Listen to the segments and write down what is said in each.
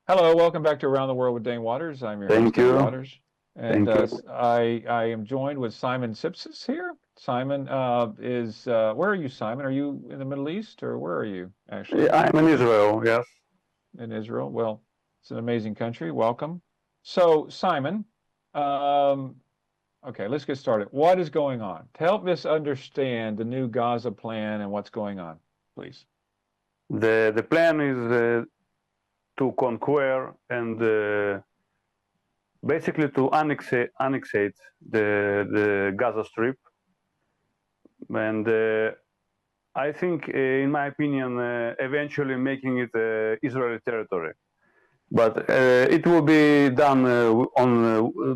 Hello, welcome back to Around the World with Dane Waters. I'm your host, Thank Dane you. Waters, and Thank you. I am joined with Simon Tsipis here. Simon is where are you, Simon? Are you in the Middle East, or where are you actually? I'm in Israel, yes. In Israel? Well, it's an amazing country. Welcome. So, Simon, um, okay, let's get started. What is going on? To help us understand the new Gaza plan and what's going on, please. The plan is to conquer and basically to annexate the Gaza Strip. And I think, in my opinion, eventually making it Israeli territory. But it will be done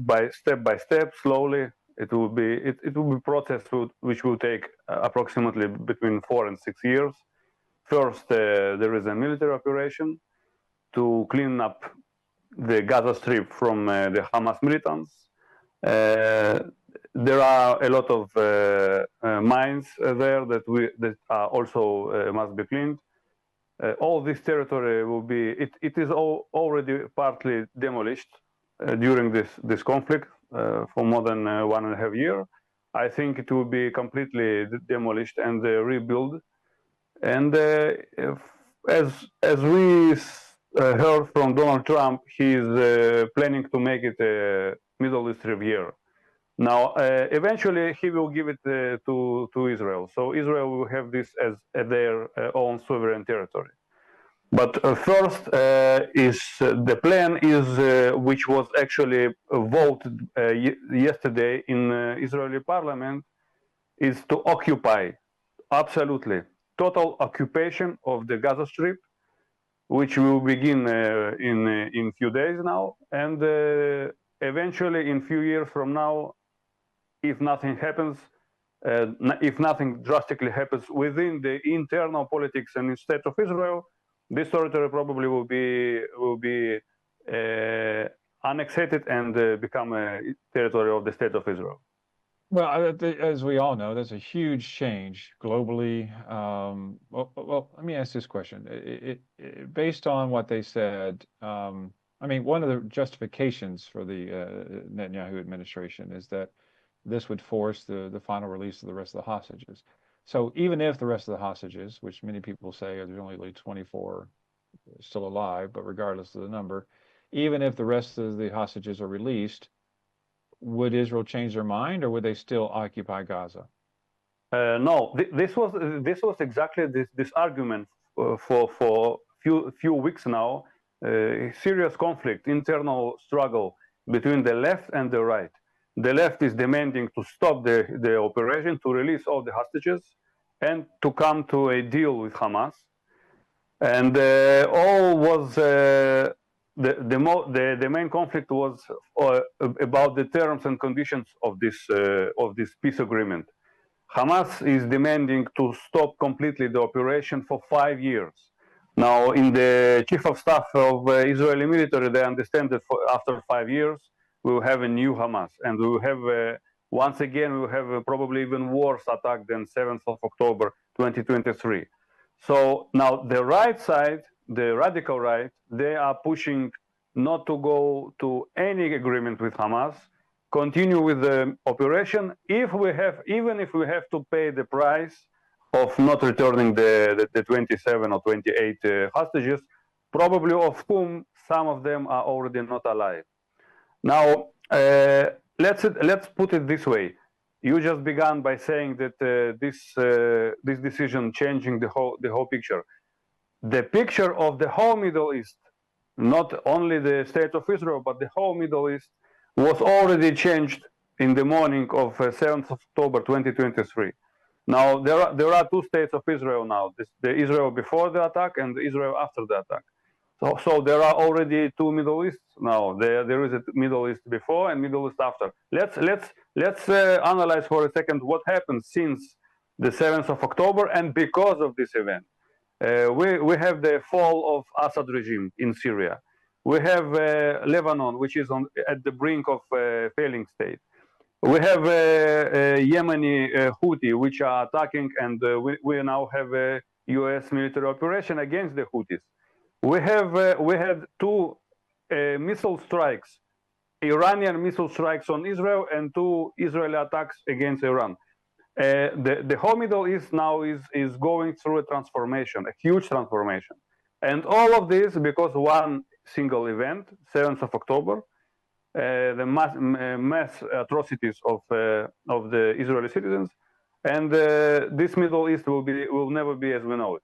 by step, slowly. It will be process which will take approximately between 4 and 6 years. First, there is a military operation to clean up the Gaza Strip from the Hamas militants. Uh, there are a lot of mines there that also must be cleaned. All this territory will be. It is already partly demolished during this conflict for more than 1.5 years. I think it will be completely demolished and rebuilt. And as we heard from Donald Trump, he is planning to make it a Middle East review. Now, eventually, he will give it to Israel. So Israel will have this as their own sovereign territory. But first, the plan is which was actually voted yesterday in Israeli parliament, is to occupy absolutely total occupation of the Gaza Strip, which will begin in few days now, and eventually in few years from now, if nothing happens, if nothing drastically happens within the internal politics and state of Israel, this territory probably will be annexed and become a territory of the state of Israel. Well, as we all know, that's a huge change globally. Well, let me ask this question. Based on what they said, I mean, one of the justifications for the Netanyahu administration is that this would force the final release of the rest of the hostages. So even if the rest of the hostages, which many people say there's only like 24 still alive, but regardless of the number, even if the rest of the hostages are released, would Israel change their mind, or would they still occupy Gaza? No, this was exactly this argument for few weeks now. Serious conflict, internal struggle between the left and the right. The left is demanding to stop the operation, to release all the hostages, and to come to a deal with Hamas. And all was the main conflict was about the terms and conditions of this peace agreement. Hamas is demanding to stop completely the operation for 5 years. Now, in the chief of staff of Israeli military, they understand that after 5 years, we will have a new Hamas, and we will have once again we will have a probably even worse attack than 7th of October 2023. So now the right side, the radical right, they are pushing not to go to any agreement with Hamas, continue with the operation even if we have to pay the price of not returning the 27 or 28 hostages, probably of whom some of them are already not alive. Now, let's put it this way. You just began by saying that this decision changing the whole picture. The picture of the whole Middle East, not only the state of Israel, but the whole Middle East, was already changed in the morning of 7th of October 2023. Now, there are two states of Israel now, the Israel before the attack and the Israel after the attack. So there are already two Middle Easts now. There is a Middle East before and Middle East after. Let's analyze for a second what happened since the 7th of October and because of this event. We have the fall of Assad regime in Syria. We have Lebanon, which is at the brink of failing state. We have Yemeni Houthi, which are attacking, and we now have a U.S. military operation against the Houthis. we had two missile strikes, Iranian missile strikes on Israel and two Israeli attacks against Iran. The whole Middle East now is going through a transformation, a huge transformation. And all of this because one single event, 7th of October, the mass atrocities of the Israeli citizens, and this Middle East will never be as we know it.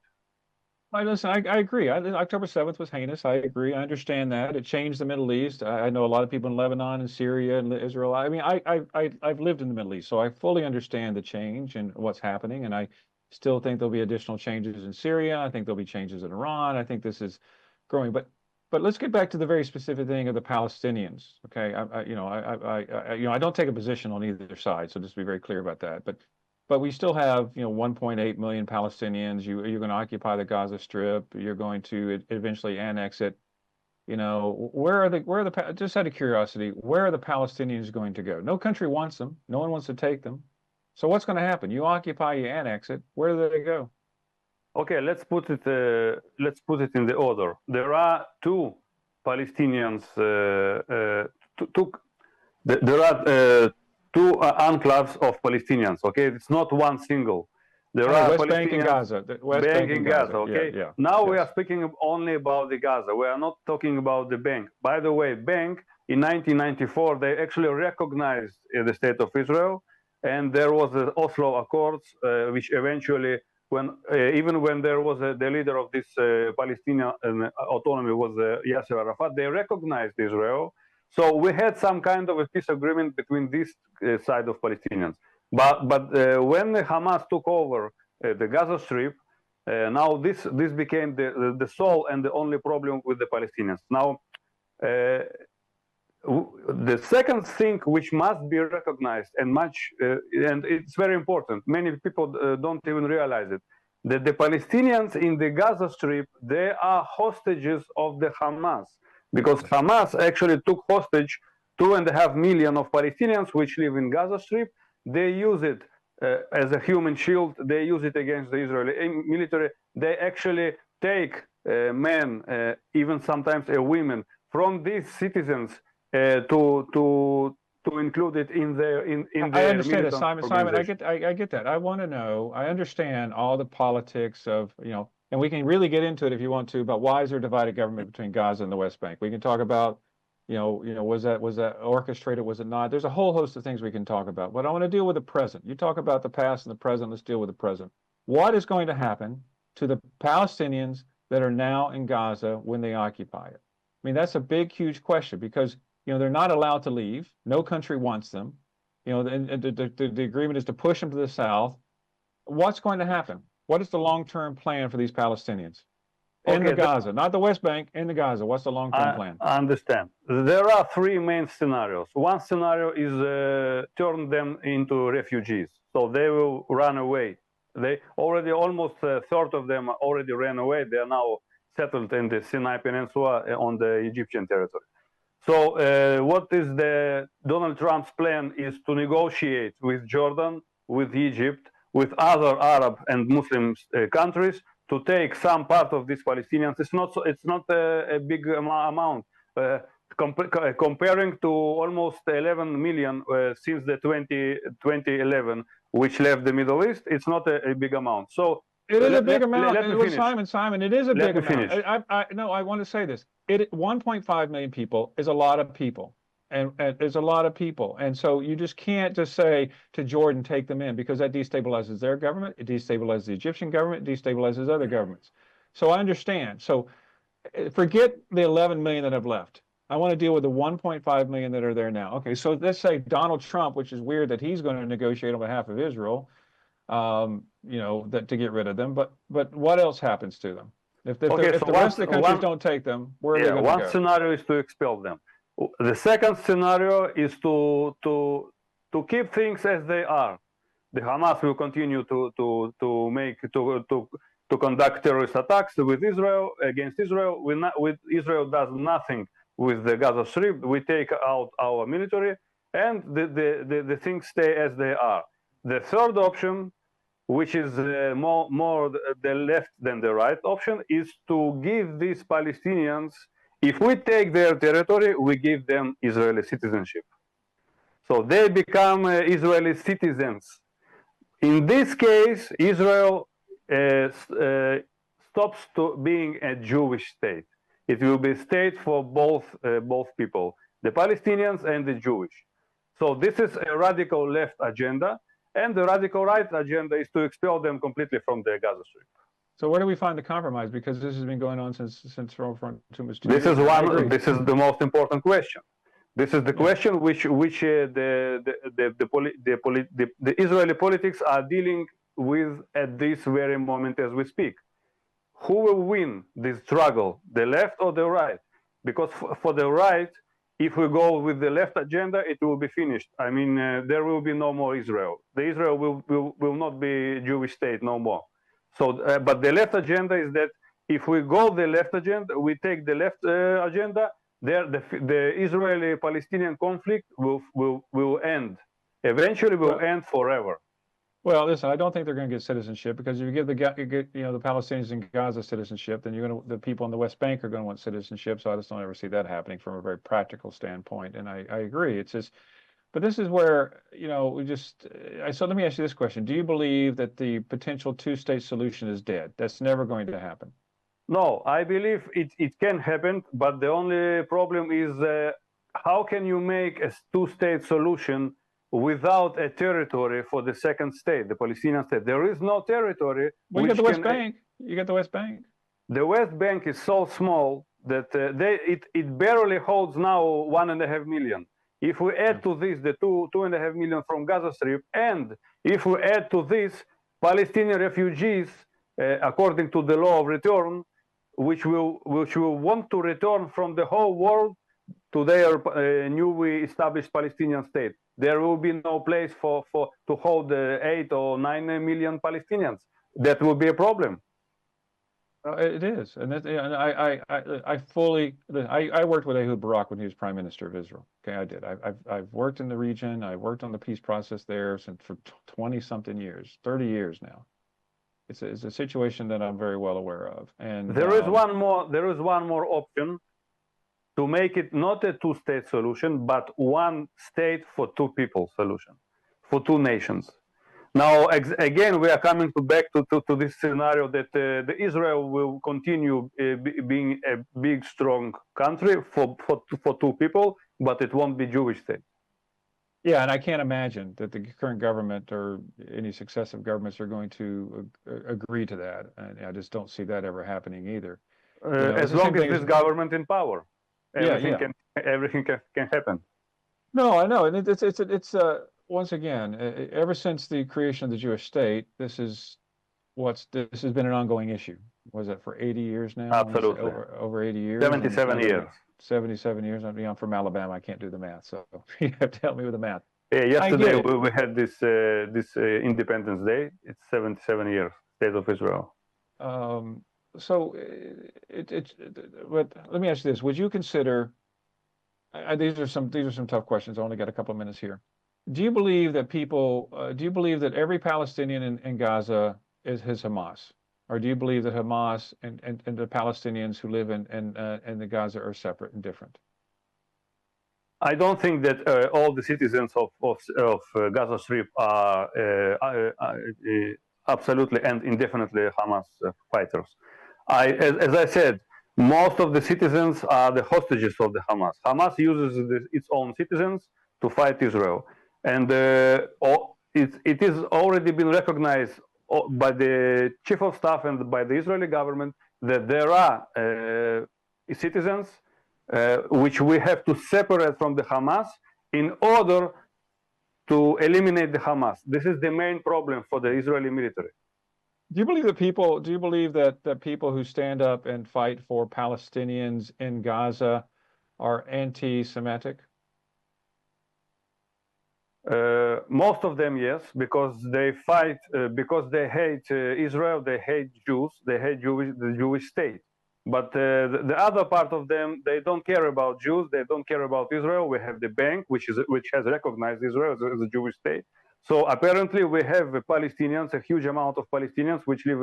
Listen, I agree. October 7th was heinous. I agree. I understand that. It changed the Middle East. I know a lot of people in Lebanon and Syria and Israel. I mean, I've lived in the Middle East, so I fully understand the change and what's happening. And I still think there'll be additional changes in Syria. I think there'll be changes in Iran. I think this is growing. But let's get back to the very specific thing of the Palestinians. Okay, I don't take a position on either side, so just to be very clear about that. But we still have, 1.8 million Palestinians. You're going to occupy the Gaza Strip. You're going to eventually annex it. Just out of curiosity, where are the Palestinians going to go? No country wants them. No one wants to take them. So what's going to happen? You occupy, you annex it. Where do they go? Okay, let's put it in the order. There are two Palestinians. There are two enclaves of Palestinians. Okay, it's not one single. There are West Bank and Gaza. West Bank and Gaza. Okay. Yeah. Now we are speaking only about the Gaza. We are not talking about the bank. By the way, bank in 1994 they actually recognized the state of Israel, and there was the Oslo Accords, which eventually, even when there was the leader of this Palestinian autonomy was Yasser Arafat, they recognized Israel. So we had some kind of a peace agreement between this side of Palestinians. But when Hamas took over the Gaza Strip, now this became the sole and the only problem with the Palestinians. Now, the second thing which must be recognized and it's very important, many people don't even realize it, that the Palestinians in the Gaza Strip, they are hostages of the Hamas. Because Hamas actually took hostage 2.5 million of Palestinians which live in Gaza Strip. They use it as a human shield. They use it against the Israeli military. They actually take men, even sometimes women, from these citizens to include it in their I understand that, Simon. Simon, I get that. I want to know. I understand all the politics of and we can really get into it if you want to, about why is there divided government between Gaza and the West Bank? We can talk about, was that orchestrated? Was it not? There's a whole host of things we can talk about. But I want to deal with the present. You talk about the past and the present. Let's deal with the present. What is going to happen to the Palestinians that are now in Gaza when they occupy it? I mean, that's a big, huge question because they're not allowed to leave. No country wants them. The agreement is to push them to the south. What's going to happen? What is the long-term plan for these Palestinians in the Gaza, not the West Bank, in the Gaza? What's the long-term plan? I understand. There are three main scenarios. One scenario is turn them into refugees, so they will run away. They already almost a third of them already ran away. They are now settled in the Sinai Peninsula on the Egyptian territory. So what is Donald Trump's plan is to negotiate with Jordan, with Egypt, with other Arab and Muslim countries to take some part of these Palestinians. It's not a big amount. Comparing to almost 11 million since the 2011, which left the Middle East, it's not a big amount. So it is a big amount. Simon, it is a big amount. I want to say this. 1.5 million people is a lot of people. And there's a lot of people. And so you just can't just say to Jordan, take them in, because that destabilizes their government. It destabilizes the Egyptian government. It destabilizes other governments. So I understand. So forget the 11 million that have left. I want to deal with the 1.5 million that are there now. Okay, so let's say Donald Trump, which is weird that he's going to negotiate on behalf of Israel, that to get rid of them. But what else happens to them? If the rest of the countries don't take them, where are they going to go? One scenario is to expel them. The second scenario is to keep things as they are. The Hamas will continue to conduct terrorist attacks with Israel against Israel. With Israel does nothing with the Gaza Strip. We take out our military, and the things stay as they are. The third option which is more the left than the right option, is to give these Palestinians, if we take their territory, we give them Israeli citizenship. So they become Israeli citizens. In this case, Israel stops to being a Jewish state. It will be a state for both people, the Palestinians and the Jewish. So this is a radical left agenda, and the radical right agenda is to expel them completely from the Gaza Strip. So where do we find the compromise? Because this has been going on since for too much time. This is one. This is the most important question. This is the question which the Israeli politics are dealing with at this very moment as we speak. Who will win this struggle, the left or the right? Because for the right, if we go with the left agenda, it will be finished. I mean, there will be no more Israel. The Israel will not be a Jewish state no more. So, but the left agenda is that if we go the left agenda, we take the left agenda, there the Israeli-Palestinian conflict will end. Eventually, will end forever. Well, listen, I don't think they're going to get citizenship, because if you give the Palestinians in Gaza citizenship, then the people in the West Bank are going to want citizenship. So I just don't ever see that happening from a very practical standpoint. And I agree. It's just, but this is where, so let me ask you this question. Do you believe that the potential two-state solution is dead? That's never going to happen. No, I believe it can happen, but the only problem is how can you make a two-state solution without a territory for the second state, the Palestinian state? There is no territory. Well, you got the West Bank. You got the West Bank. The West Bank is so small that it barely holds now 1.5 million. If we add to this the 2.5 million from Gaza Strip, and if we add to this Palestinian refugees, according to the law of return, which will want to return from the whole world to their newly established Palestinian state, there will be no place to hold 8 or 9 million Palestinians. That will be a problem. It is, and I fully. I worked with Ehud Barak when he was Prime Minister of Israel. Okay, I did. I've worked in the region. I worked on the peace process there for 20-something years, 30 years now. It's a situation that I'm very well aware of. And there is one more option to make it not a two-state solution, but one state for two people solution, for two nations. Now, again, we are coming back to this scenario that the Israel will continue being a big, strong country for two people, but it won't be Jewish state. Yeah, and I can't imagine that the current government or any successive governments are going to agree to that. And I just don't see that ever happening either. As long as this government in power, everything can happen. No, I know, and it's once again, ever since the creation of the Jewish state, this has been an ongoing issue. Was it for 80 years now? Absolutely, over 80 years. 77 years. 77 years. I mean, I'm from Alabama. I can't do the math, so you have to help me with the math. Yeah, yesterday we had this Independence Day. It's 77 years, State of Israel. So but let me ask you this: would you consider? These are some tough questions. I only got a couple of minutes here. Do you believe that do you believe that every Palestinian in Gaza is Hamas? Or do you believe that Hamas and the Palestinians who live in the Gaza are separate and different? I don't think that all the citizens of Gaza Strip are absolutely and indefinitely Hamas fighters. As I said, most of the citizens are the hostages of the Hamas. Hamas uses its own citizens to fight Israel. And it is already been recognized by the chief of staff and by the Israeli government that there are citizens which we have to separate from the Hamas in order to eliminate the Hamas. This is the main problem for the Israeli military. Do you believe that people who stand up and fight for Palestinians in Gaza are anti-Semitic? Most of them, yes, because they fight, because they hate Israel, they hate Jews, they hate the Jewish state. But the other part of them, they don't care about Jews, they don't care about Israel. We have the bank, which has recognized Israel as a Jewish state. So apparently we have Palestinians, a huge amount of Palestinians which live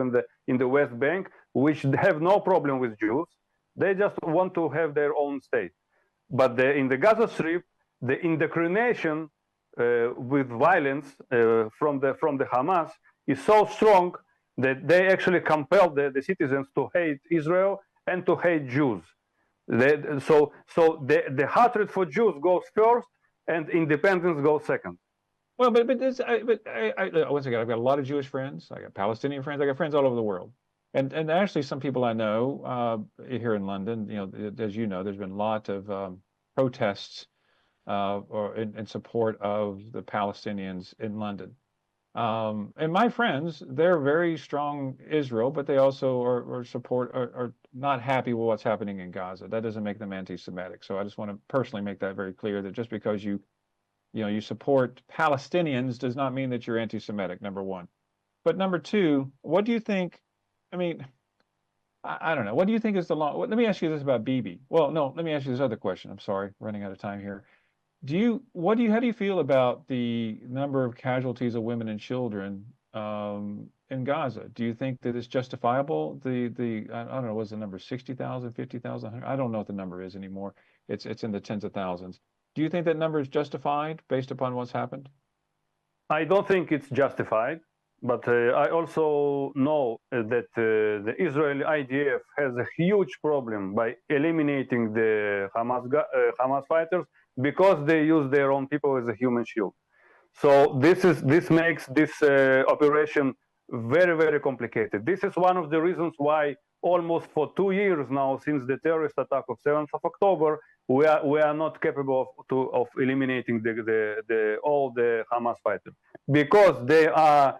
in the West Bank, which have no problem with Jews. They just want to have their own state. But in the Gaza Strip, the indoctrination with violence from the Hamas is so strong that they actually compel the citizens to hate Israel and to hate Jews. So the hatred for Jews goes first, and independence goes second. Well, but once again, I've got a lot of Jewish friends. I got Palestinian friends. I got friends all over the world, and actually some people I know here in London. You know, as you know, there's been a lot of protests or in support of the Palestinians in London. And my friends, they're very strong Israel, but they also are not happy with what's happening in Gaza. That doesn't make them anti-Semitic. So I just want to personally make that very clear, that just because you support Palestinians does not mean that you're anti-Semitic, number one. But number two, what do you think? I mean, I don't know. What do you think is the law? Let me ask you this about Bibi. Well, no, let me ask you this other question. I'm sorry, running out of time here. How do you feel about the number of casualties of women and children in Gaza? Do you think that it's justifiable? I don't know, what's the number, 60,000, 50,000? I don't know what the number is anymore. It's in the tens of thousands. Do you think that number is justified based upon what's happened? I don't think it's justified, but I also know that the Israeli IDF has a huge problem by eliminating the Hamas fighters, because they use their own people as a human shield. So this makes this operation very, very complicated. This is one of the reasons why almost for 2 years now, since the terrorist attack of 7th of October, we are not capable of eliminating all the Hamas fighters, because they are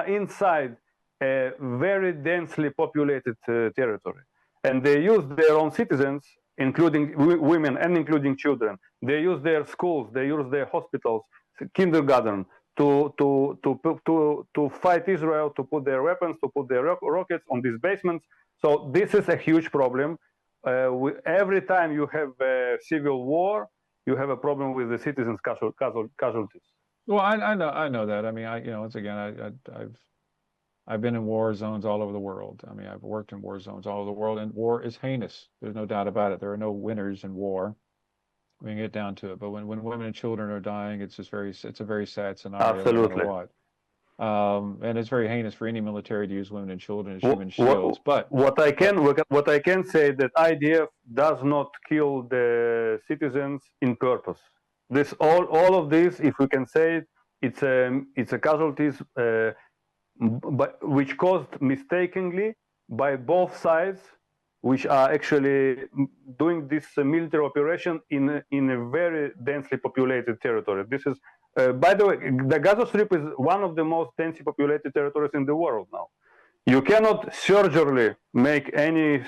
inside a very densely populated territory, and they use their own citizens, including women and including children. They use their schools, they use their hospitals, kindergarten, to fight Israel, to put their weapons, to put their rockets on these basements. So this is a huge problem. Every time you have a civil war, you have a problem with the citizens' casualties. Well, I know that. I mean, once again, I've been in war zones all over the world. I mean, I've worked in war zones all over the world, and war is heinous. There's no doubt about it. There are no winners in war. We can get down to it. But when women and children are dying, it's a very sad scenario. Absolutely. No matter what. And it's very heinous for any military to use women and children as human shields. But what I can say, that IDF does not kill the citizens in purpose. This all of this, if we can say it, it's a casualties, but which caused mistakenly by both sides, which are actually doing this military operation in a very densely populated territory. This is, by the way, the Gaza Strip is one of the most densely populated territories in the world now. You cannot surgically make any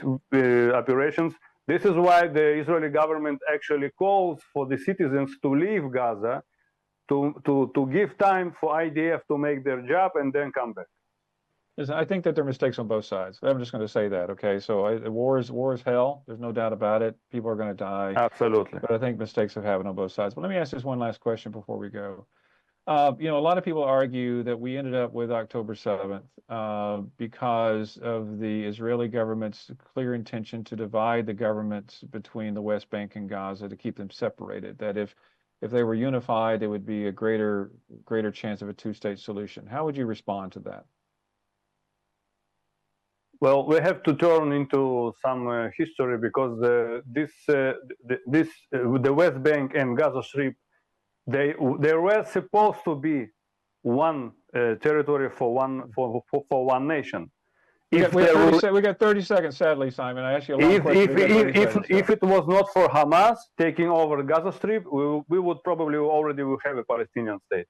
operations. This is why the Israeli government actually calls for the citizens to leave Gaza, to give time for IDF to make their job and then come back. I think that there are mistakes on both sides. I'm just going to say that, okay? So war is hell. There's no doubt about it. People are going to die. Absolutely. But I think mistakes have happened on both sides. But let me ask this one last question before we go. A lot of people argue that we ended up with October 7th because of the Israeli government's clear intention to divide the governments between the West Bank and Gaza, to keep them separated. That if they were unified, it would be a greater chance of a two-state solution. How would you respond to that? Well, we have to turn into some history, because the West Bank and Gaza Strip, they were supposed to be one territory for one nation. We got 30 seconds, sadly, Simon. I asked you a long question. If it was not for Hamas taking over Gaza Strip, we would probably already have a Palestinian state.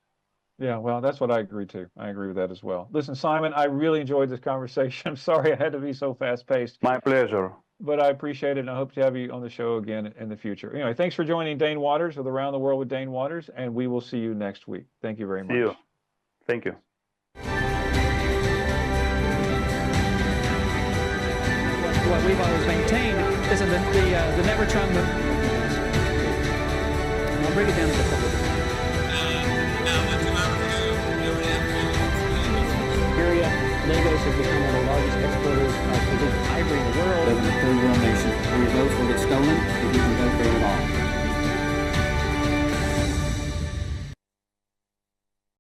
Yeah, well, that's what I agree to. I agree with that as well. Listen, Simon, I really enjoyed this conversation. I'm sorry I had to be so fast-paced. My pleasure. But I appreciate it, and I hope to have you on the show again in the future. Anyway, thanks for joining Dane Waters with Around the World with Dane Waters, and we will see you next week. Thank you very much. See you. Thank you. What we've always maintained is that the Nevertron. I'll bring it down to the public. Lagos has become one of the largest exporters of illegal ivory in the world. Live in a third world nation where your votes will get stolen if you